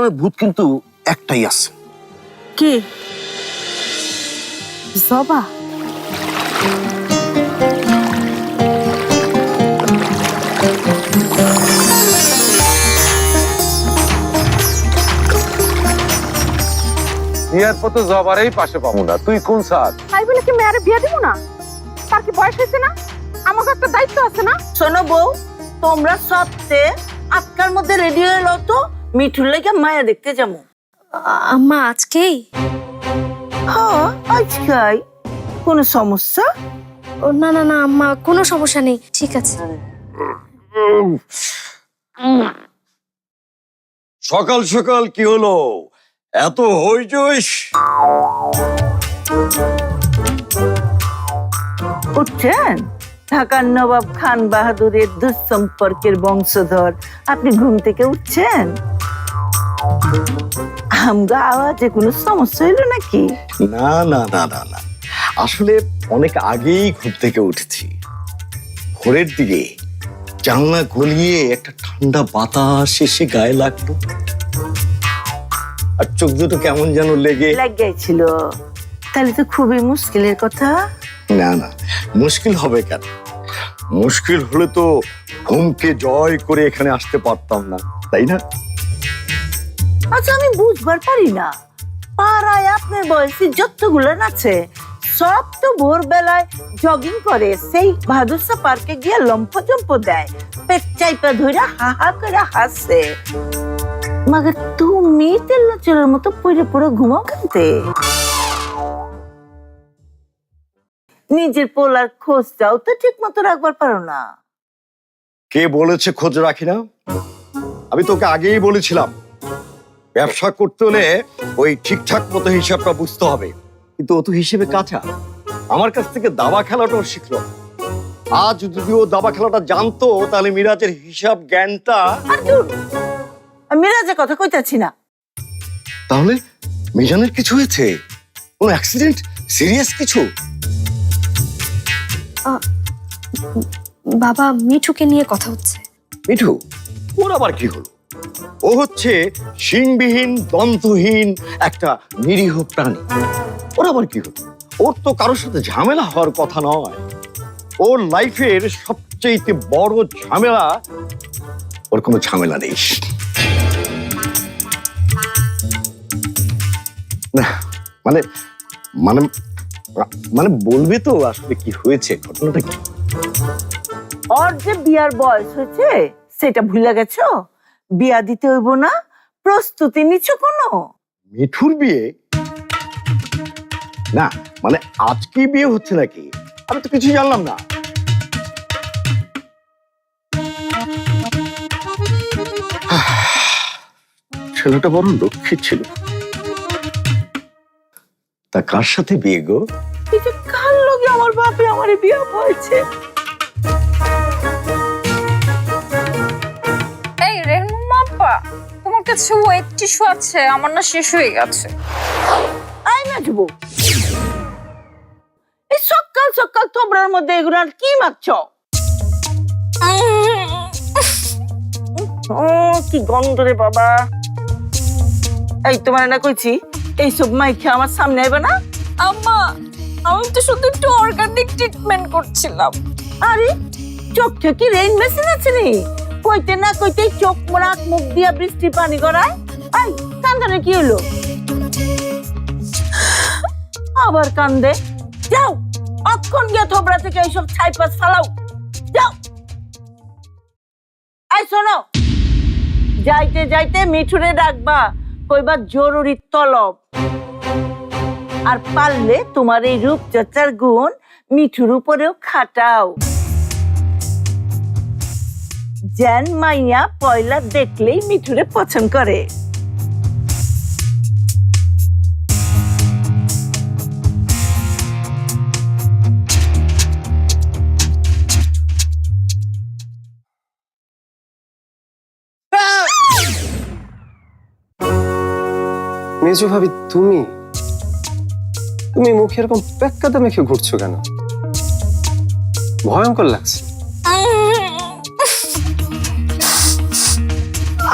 গ্রামে ভূত কিন্তু একটাই আছে। কে? জবা? বিয়ার পর তো জবারই পাশে পাবো না, তুই কোন সাথ? তাই বলে কি মেয়ারে বিয়ে দিব না? তার কি বয়স হয়েছে না? আমাকে একটা দায়িত্ব আছে না? শোনো বউ, তোমরা সবতে আটকার মধ্যে রেডি হয়ে লো তো, মিঠুর লেগে মায়া দেখতে যাবো। আম্মা আজকেই? হ্যাঁ আজকাই। কোনো সমস্যা? ও না না না আম্মা, কোনো সমস্যা নেই, ঠিক আছে। সকাল সকাল কি হলো, এত হইচই? উঠছেন? ঢাকার নবাব খান বাহাদুরের দুঃসম্পর্কের বংশধর আপনি ঘুম থেকে উঠছেন? আমগা আওয়াজে কোনো সমস্যা হইলো নাকি? না না না না না, আসলে অনেক আগেই ঘুম থেকে উঠেছি। ভোরের দিকে জানলা গলিয়ে একটা ঠান্ডা বাতাস এসে গায়ে লাগলো, আর চোখ দুটো কেমন যেন লেগে ছিল। তাহলে তো খুবই মুশকিলের কথা। না না, মুশকিল হবে কেন? মুশকিল হলে তো ঘুমকে জয় করে এখানে আসতে পারতাম না, তাই না? আচ্ছা আমি বুঝবার পারি না, পাড়ায় আপনার বয়সী যতগুলো আছে সব তো ভোরবেলায় জগিং করে সেই বাহাদুরশা পার্কে গিয়ে লম্ফ জম্প দেয়, পেট চাইপা ধরে হা হা করে হাসে। মাগে তুমি তেল্লা চোরের মতো পড়ে পড়ে ঘুমাও কেনতে? নিজের পোলার খোঁজটাও তো ঠিক মতো রাখবার পারো না। কে বলেছে খোঁজ রাখি না? আমি তোকে আগেই বলেছিলাম, ব্যবসা করতে হলে ওই ঠিকঠাক মতো হিসাবটা বুঝতে হবে। কিন্তু ও তো হিসেবে কাঁচা, আমার কাছ থেকে দাবা খেলাটাও শিখলো। আজ যদি ও দাবা খেলাটা জানতো তাহলে মিরাজের হিসাব জ্ঞানটা। আর দূর, আমি রাজা কথা কইতাছি না। তাহলে মিজানের কিছু হয়েছে? কোনো অ্যাক্সিডেন্ট, সিরিয়াস কিছু? বাবা মিঠুকে নিয়ে কথা হচ্ছে। মিঠু? ওর আবার কি হলো? ও হচ্ছে শিংবিহীন দন্তহীন একটা নিরীহ প্রাণী। ওর আবার কি হলো? ওর তো কারোর সাথে ঝামেলা হওয়ার কথা নয়। ওর লাইফের সবচেয়ে বড় ঝামেলা, ওর কোনো ঝামেলা নেই। না মানে মানে মানে বলবে তো আসলে কি হয়েছে, ঘটনাটা কি? ওর যে বিয়ার বয়স হয়েছে সেটা ভুলে গেছো? বিয়া দিতে হইব না? প্রস্তুতি নিচ্ছ কোনো? মিঠুর বিয়ে? না মানে আজকে বিয়ে হচ্ছে নাকি? আমি তো কিছু জানলাম না। ছেলেটা বড় লক্ষ্মী ছিল। তা কার সাথে বিয়ে গো? এই যে কার লগে আমার বাপে আমারে বিয়া হয়েছে। এই রেহনুমা, তোমার কাছে ওয়েট টিস্যু আছে? আমার না শেষ হয়ে গেছে। আই না যাব। এই সকাল সকাল তোমরার মধ্যে এগুলো আর কি মাখছো? ও কি গন্ধ রে বাবা। এই তোমার না কইছি এইসব মাইকে আমার সামনে আইবে না। আম্মা, আমি তো শুধু একটু অর্গানিক ট্রিটমেন্ট করছিলাম। আরে চোখে কি রেইন মেশিন আছে নি? কইতে না কইতে চোখ নাক মুখ দিয়া বৃষ্টি পানি গড়ায়। আই কান্দনে কি হলো? আবার কান্দে? যাও অক্ষণ গিয়ে থোবরা থেকে এইসব ছাইপাস ফালাও, যাও। আই শোনো, যাইতে যাইতে মিঠুরে ডাকবা, কইবা জরুরি তলব। আর পারলে তোমার এই রূপচর্চার গুণ মিঠুর উপরেও খাটাও। জ্যান মাইয়া পয়লা দেখলেই মিঠুরে পছন্দ করে। মেজো ভাবি, তুমি তুমি মুখে এরকম পেক্কাতে মেখে ঘুরছো কেন? ভয়ঙ্কর লাগছে।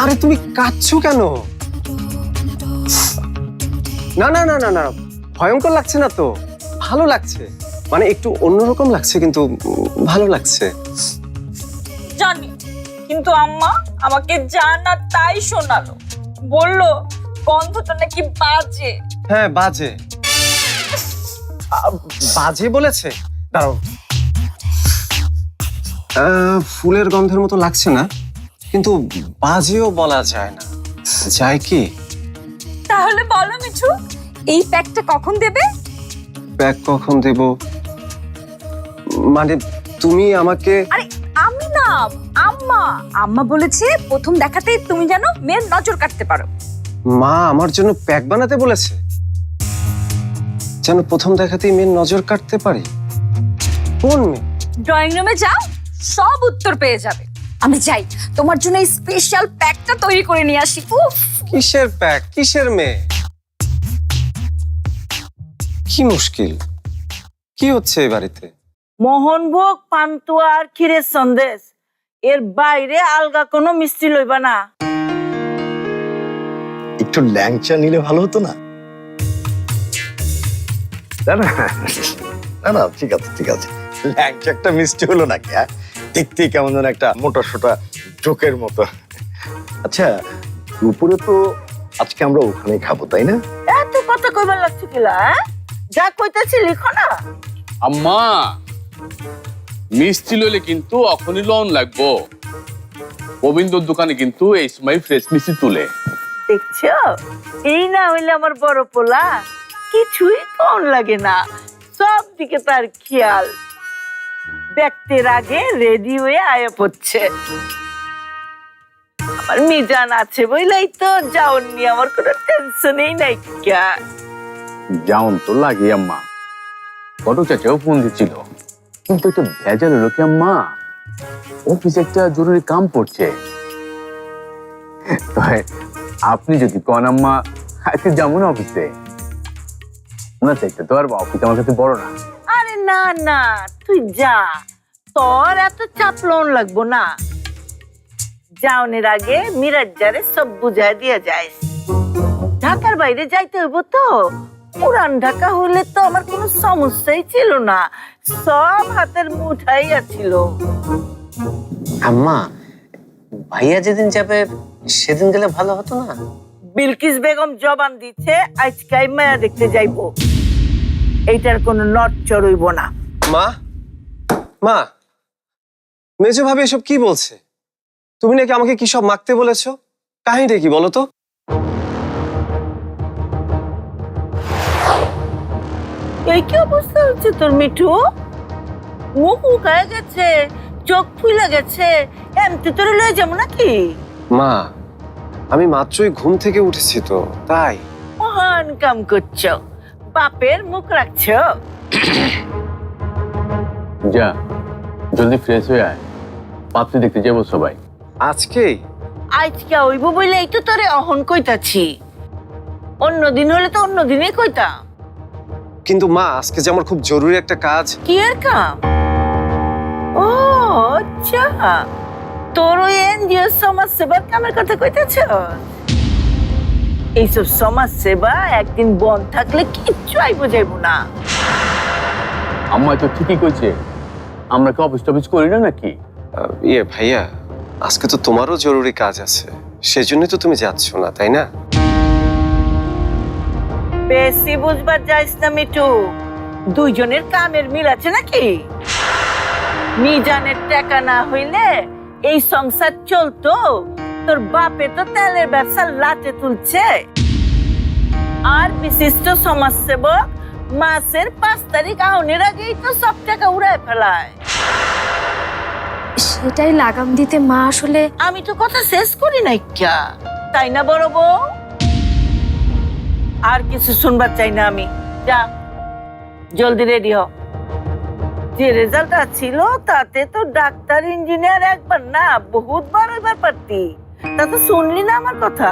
আরে তুমি কাঁদছো কেন? না না না না না, ভয়ঙ্কর লাগছে না তো, ভালো লাগছে। মানে একটু অন্যরকম লাগছে, কিন্তু ভালো লাগছে। জানি, কিন্তু আম্মা আমাকে যা না তাই শোনালো। বললো গন্ধটা নাকি বাজে। হ্যাঁ বাজে। বাজে বলেছে? দাঁড়াও, ফুলের গন্ধের মতো লাগছে না, কিন্তু বাজেও বলা যায় না। যায় কি? তাহলে বলো মিঠু, এই প্যাকটা কখন দেবে? ব্যাগ কখন দেব? মানে তুমি আমাকে? আরে আমি না, আম্মা। আম্মা বলেছে প্রথম দেখাতেই তুমি যেন মেয়ের নজর কাটতে পারো। মা আমার জন্য প্যাক বানাতে বলেছে, যেন প্রথম দেখাতেই মেয়ের নজর কাটতে পারি? কোন মেয়ে? ড্রয়িং রুমে যাও, সব উত্তর পেয়ে যাবে। আমি যাই, তোমার জন্য এই স্পেশাল প্যাকটা তৈরি করে নিয়ে আসি। উফ, কিসের প্যাক, কিসের মেয়ে? কি মুশকিল, কি হচ্ছে এই বাড়িতে? মোহনভোগ, পান্তুয়া আর ক্ষীরের সন্দেশ, এর বাইরে আলগা কোনো মিষ্টি লইবা না। একটু ল্যাংচা নিলে ভালো হতো না? না না না না, ঠিক আছে ঠিক আছে, ল্যাংচা একটা মিষ্টি হলো নাকি? হ্যাঁ, দেখতে কেমন যেন একটা মোটা সোটা জোকের মতো। আচ্ছা, দুপুরে তো আজকে আমরা ওখানেই খাবো, তাই না? এত কথা কইবার লাগছে কিলা? যা কইতাছি লিখো না। আম্মা, মিষ্টি লইলে কিন্তু এখনই লোন লাগবো। গোবিন্দর দোকানে কিন্তু এই সময় ফ্রেশ মিষ্টি তুলে। দেখছো, এই না হইলে আমার বড় পোলা কিছুই কম লাগে না, সব দিকে তার খেয়াল। ব্যক্তির আগে রেডি হয়ে আয়া পড়ছে। আমার মিজান আছে বইলাই তো যাওন নিয়ে আমার কোনো টেনশনই নাই। ক্যা যেমন তো লাগে আম্মা, বড় চাচাও ফোন দিচ্ছিল, কিন্তু একটু ভেজাল হলো কি আম্মা, অফিসে একটা জরুরি কাম পড়ছে। আপনি যদি কন আম্মা, আজকে যাবো না অফিসে। না চাইতে তো আর অফিস আমার কাছে বড় না। আরে না না, তুই যা, তোর এত চাপ লোন লাগবো না। যাওনের আগে মিরাজ্জারে সব বুঝাই দিয়ে যায়। ঢাকার বাইরে যাইতে হইব তো, পুরান ঢাকা হইলে তো আমার কোনো সমস্যাই ছিল না, সব হাতের মুঠাই আছিল। আম্মা, ভাইয়া যেদিন যাবে সেদিন গেলে ভালো হতো না? বিলকিস বেগম জবান দিচ্ছে আজকাই মায়া দেখতে যাইবো, এইটার কোনো নড়চড় হইব না। মা, মা, মেজো ভাবি এসব কি বলছে? তুমি নাকি আমাকে কি সব মাখতে বলেছো? কাহিনীটা কি বলো তো? এই কি অবস্থা হচ্ছে তোর মিঠু? মুখ উকায় গেছে, চোখ ফুলে গেছে, এমতি তোরে লয়ে যাবো নাকি? মা, আমি মাত্রই ঘুম থেকে উঠেছি তো, তাই। মহান কাম করছো, বাপের মুখ রাখছো। যা, জলদি ফ্রেশ হয়ে আয়, পাত্রী দেখতে যাবো সবাই। আজকেই? আজকে হইব বলে এই তো তোরে অহন কইতাছি, অন্যদিন হলে তো অন্যদিনই কইতাম। কিন্তু মা, আজকে যে আমার খুব জরুরি একটা কাজ। কি এর কাম? ও আচ্ছা, তোর ওই এনজিও সমাজ সেবার কামের কথা কইতেছ? এইসব সমাজ সেবা একদিন বন্ধ থাকলে কিচ্ছু আইব যাইব না। আম্মা তো ঠিকই কইছে, আমরা কি অফিস টফিস করি না নাকি? ইয়ে ভাইয়া, আজকে তো তোমারও জরুরি কাজ আছে, সেজন্যই তো তুমি যাচ্ছ না, তাই না? বেশি বুঝবার যাইস না মিঠু, দুইজনের কামের মিল আছে নাকি? মিজানের টাকা না হইলে এই সংসার চলতো? তোর বাপে তো তেলের ব্যবসা লাটে তুলছে, আর বিশিষ্ট সমাজসেবক মাসের 5 তারিখ আউনের আগেই তো সব টাকা উড়ায় ফেলায়। সেটাই লাগাম দিতে মা আসলে। আমি তো কথা শেষ করি নাই ক্যা, তাই না বড় বউ? আর কিছু শুনবার চাই না আমি। যা, জলদি রেডি হ। যে রেজাল্ট ছিল তাতে তো ডাক্তার ইঞ্জিনিয়ার একবার না বহুতবার হইবার পারতি, তা তো শুনলি না আমার কথা।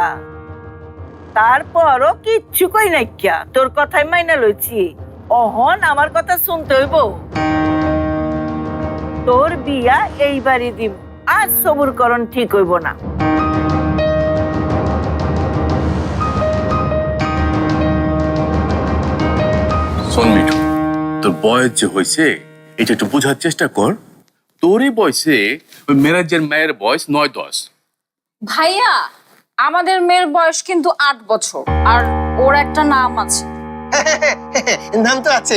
তারপরও কিচ্ছু কই নাই ক্যা, তোর কথাই মাইনা লইছি। অহন আমার কথা শুনতে হইব। তোর বিয়া এইবারই দিব, আর সবুর করণ ঠিক হইব না। শোন মিঠু, তোর বয়স যে হয়েছে এটা একটু বোঝার চেষ্টা কর। তোরই বয়সে ওই মেরাজের মেয়ের বয়স ৯-১০। ভাইয়া আমাদের মেয়ের বয়স কিন্তু ৮ বছর, আর ওর একটা নাম আছে। নাম তো আছে।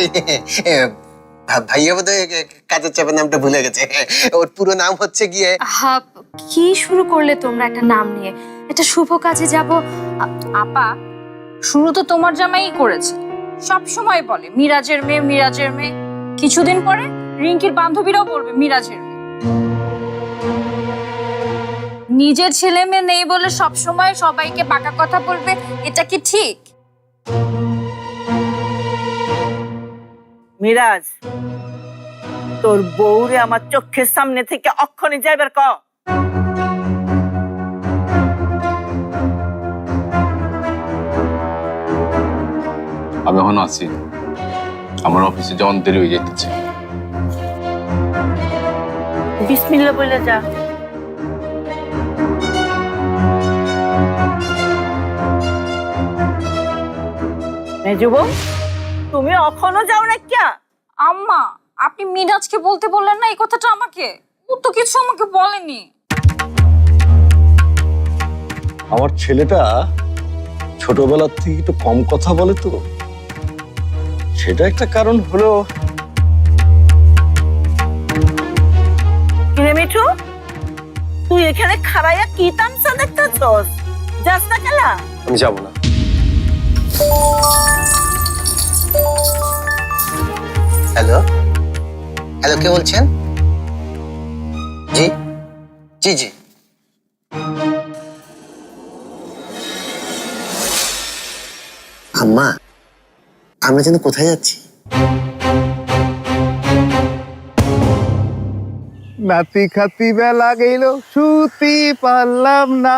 ভাইয়া বোধহয় কাজের চাপের নামটা ভুলে গেছে। ওর পুরো নাম হচ্ছে গিয়ে হা, কি শুরু করলে তোমরা একটা নাম নিয়ে? একটা শুভ কাজে যাব। আপা, শুরু তো তোমার জামাই করেছে। সব সময় বলে মিরাজের মেয়ে, মিরাজের মেয়ে। কিছুদিন পরে রিঙ্কির বান্ধবীরাও বলবে মিরাজের মেয়ে। নিজের ছেলে মেয়ে নেই বলে সব সময় সবাইকে বাঁকা কথা বলবে, এটা কি ঠিক? মিরাজ, তোর বউরে আমার চোখের সামনে থেকে অক্ষণে যাইবার ক। আমি এখন আছি, আমার অফিসে যেমন দেরি হয়ে যেতেছে। বিসমিল্লাহ বলে যা। মেজু বউ, তুমি এখনো যাও না কিয়া? আম্মা, আপনি মিরাজকে বলতে বললেন না এই কথাটা আমাকে? ও তো কিছু আমাকে বলেনি। আমার ছেলেটা ছোটবেলার থেকে একটু কম কথা বলে তো, সেটা একটা কারণ হলো। কিরে মিঠু, তুই এখানে খাড়াইয়া কি তামসা দেখতেছস? যাস না খেলা? আমি যাব না। হ্যালো হ্যালো, কে বলছেন? জি জি জি। আম্মা, আমরা যেন কোথায় যাচ্ছি? নাতি খাতি বেলা গেল, শুতি পারলাম না।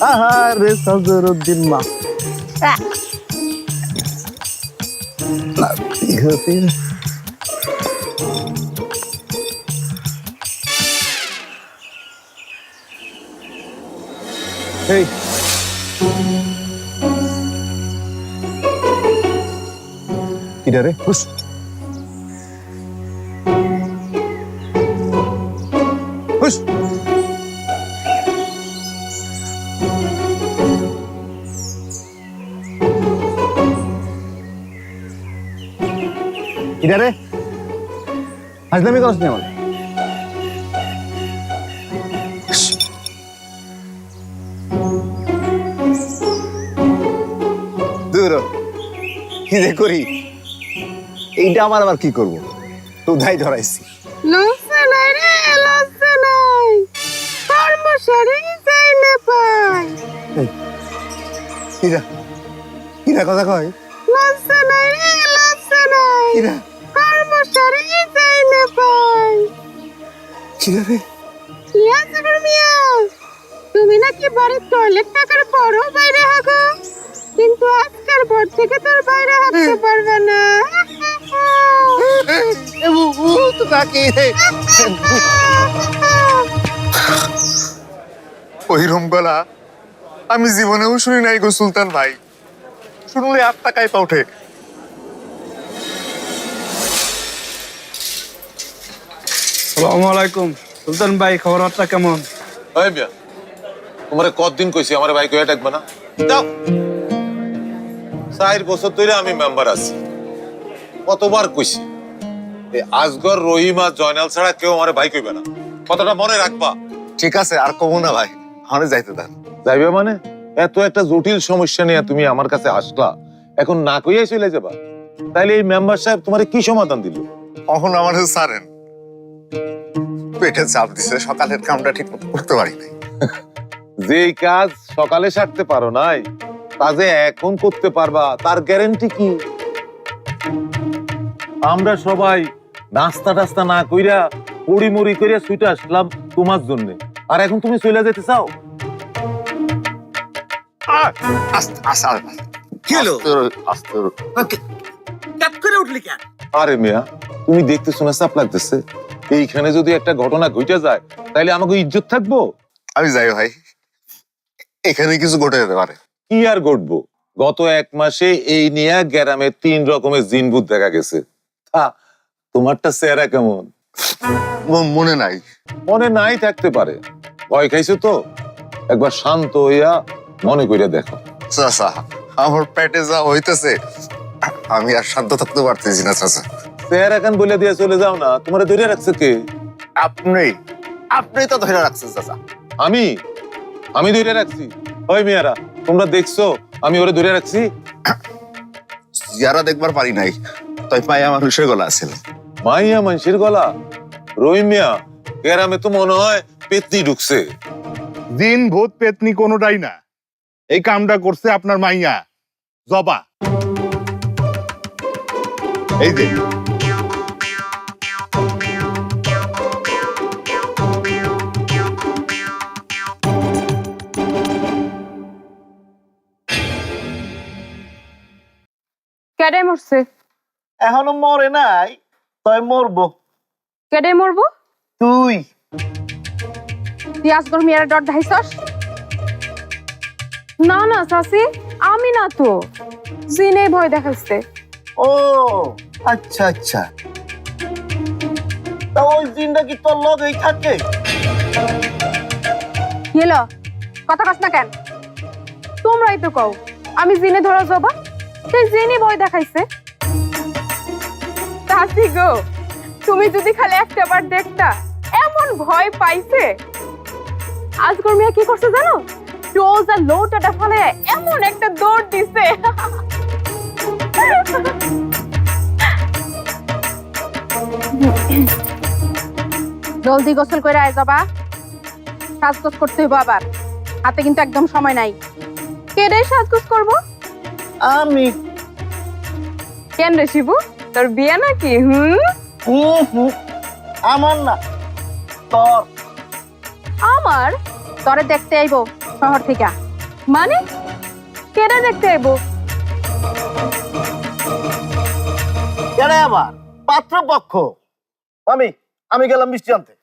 আহারে সজরুদ্দিন মা, নাতি খাতি। এই কিরা রে? হুস। হুস। কিরা রে? হাজলামি করছ না? দূর কি যে করি, এইটা আমার আবার কি করবো? তো ধাই ধরাইছি। লজ্জা নাই রে, লজ্জা নাই। কর্মচারী চাইলে পাই। কিরা কিরা কথা কয়? লজ্জা নাই রে, লজ্জা নাই। কিরা কর্মচারী চাইলে পাই। কিরা রে? কি আছে মিয়া? তুমি নাকি বাড়ির টয়লেট টাকার পরও বাইরে হাগো, কিন্তু আজকের পর থেকে তোর বাইরে হাঁটতে পারবে না। তো তাকে ওইরম গলা আমি জীবনেও শুনি নাই গো সুলতান ভাই। শুনলে আর টাকায় পা ওঠে। আসসালামু আলাইকুম সুলতান ভাই, খবরটা কেমন? ওই মিয়া, তোমারে কতদিন কইছি আমার ভাই কইয়া ডাকবে না? যাও। 4 বছর ধরে আমি মেম্বার আছি, কতবার কইছি এই আজগর, রহিম আর জয়নাল ছাড়া কেউ আমার ভাই কইবে না। কথাটা মনে রাখবা। ঠিক আছে, আর কমো না ভাই, আমার যাইতে দেন। যাইবে মানে? এত একটা জটিল সমস্যা নিয়ে তুমি আমার কাছে আসলা, এখন না কইয়াই চলে যাবা? তাইলে এই মেম্বার সাহেব তোমারে কি সমাধান দিল? কখন আমার সারেন, পেটে চাপ দিছে, সকালের কামটা ঠিক মতো করতে পারি নাই। যেই কাজ সকালে সারতে পারো নাই, তা যে এখন করতে পারবা তার গ্যারান্টি কি? আমরা সবাই নাস্তা টাস্তা না কইরা পড়ি মরি কইরা ছুটে আসলাম তোমার জন্য, আর এখন তুমি চলে যেতে চাও? কি হলো? আরে মিয়া, তুমি দেখতেছো না চাপ লাগতেছে? এইখানে যদি একটা ঘটনা ঘটে যায় তাইলে আমাকে ইজ্জত থাকবো? আমি যাই ভাই, এখানে কিছু ঘটে যেতে পারে। কি আর ঘটবো? গত 1 মাসে এই নিয়ে গ্রামে 3 রকমের জিনভূত দেখা গেছে। তোমারটা চেহারা কেমন? মনে নাই। মনে নাই থাকতে পারে, ভয় খাইছো তো। একবার শান্ত হইয়া মনে কইরা দেখো। চাচা, আমার পেটে যা হইতেছে আমি আর শান্ত থাকতে পারতেছি না চাচা। চেহারা কান বলে দিয়ে চলে যাও না, তোমারে ধরে রাখছে কে? আপনি তো ধরে রাখছেন চাচা। আমি ধরে রাখছি? ওই মেয়েরা, তোমরা দেখছো আমি ওরে ধরে রাখছি? যারা দেখবার পারি নাই, তাই পায়ে মানুষের গলা আছে। মাইয়া মানুষের গলা? রহিম মিয়া, গ্রামে তো মনে হয় পেতনি ঢুকছে। দিন ভূত পেতনি কোনোটাই না, এই কামটা করছে আপনার মাইয়া জবা। এই যে কেডে মরছে? এখনো মরে নাই, তাই মরবো। কেডে মরবো? তুই তুই আসগর মিয়ার ডট ঢাইছস? না না চাচি, আমি না তো, জিনে ভয় দেখাইছে। ও আচ্ছা আচ্ছা, তা ওই জিনটা কি তোর লগেই থাকে? কি হলো, কথা কস না কেন? তোমরাই তো কও আমি জিনে ধরা যাবা, সেই জিনে ভয় দেখাইছে। চাচি গো, তুমি যদি খালি একটা বার দেখতা, এমন ভয় পাইছে। আজগর মিয়া কি করছে জানো? টোজ আর লোটাটা ফেলে এমন একটা দৌড় দিছে। জলদি গোসল করে আয় যাবা, সাজগোজ করতে হইব আবার, হাতে কিন্তু একদম সময় নাই। কে রে সাজগোজ করবো? আমি। কেন রে শিবু, তোর বিয়ে নাকি? আমার না, তোর। আমার? তোরে দেখতে আইবো শহর থেকে। মানে কেডা দেখতে আইবো? কেন আবার? পাত্রপক্ষ। আমি গেলাম মিষ্টি আনতে।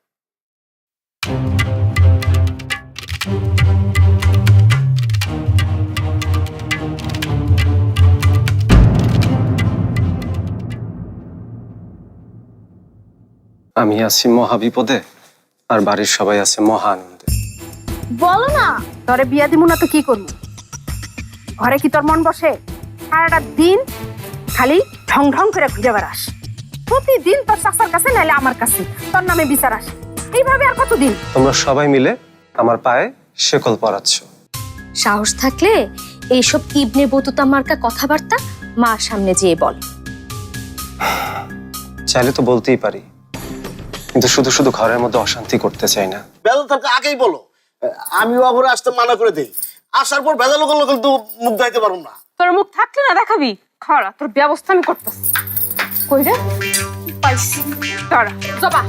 আমি আছি মহা বিপদে, আর বাড়ির সবাই আছে মহা আনন্দে। বলো না, তোরে বিয়া দিমু না তো কি করবো? ঘরে কি তোর মন বসে? সারাটা দিন খালি ঢং ঢং করে ঘুরে বেড়াস। প্রতিদিন তোর চাচার কাছে নাইলে আমার কাছে তোর নামে বিচার আসে। এইভাবে আর কতদিন? তোমরা সবাই মিলে আমার পায়ে শেকল পরাচ্ছ। সাহস থাকলে এইসব ইবনে বতুতা মার্কা কথাবার্তা মার সামনে যেয়ে বল। চাইলে তো বলতেই পারি, কিন্তু শুধু শুধু ঘরের মধ্যে অশান্তি করতে চাই না। বেদল থাকলে আগেই বলো, আমিও আবার আসতে মানা করে দেই। আসার পর বেদল করলে কিন্তু মুখ দেখাইতে পারবো না। তোর মুখ থাকলে না দেখাবি, খাড়া তোর ব্যবস্থা আমি করতেছি। কই রে পাইছি, দাঁড়া জবা,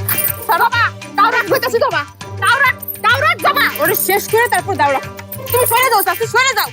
জবা দাওরাট হইতাছি, জবা দাওরাট জবা, ওরে শেষ করে তারপর দাওরাট। তুমি সরে যাও চাচি, সরে যাও।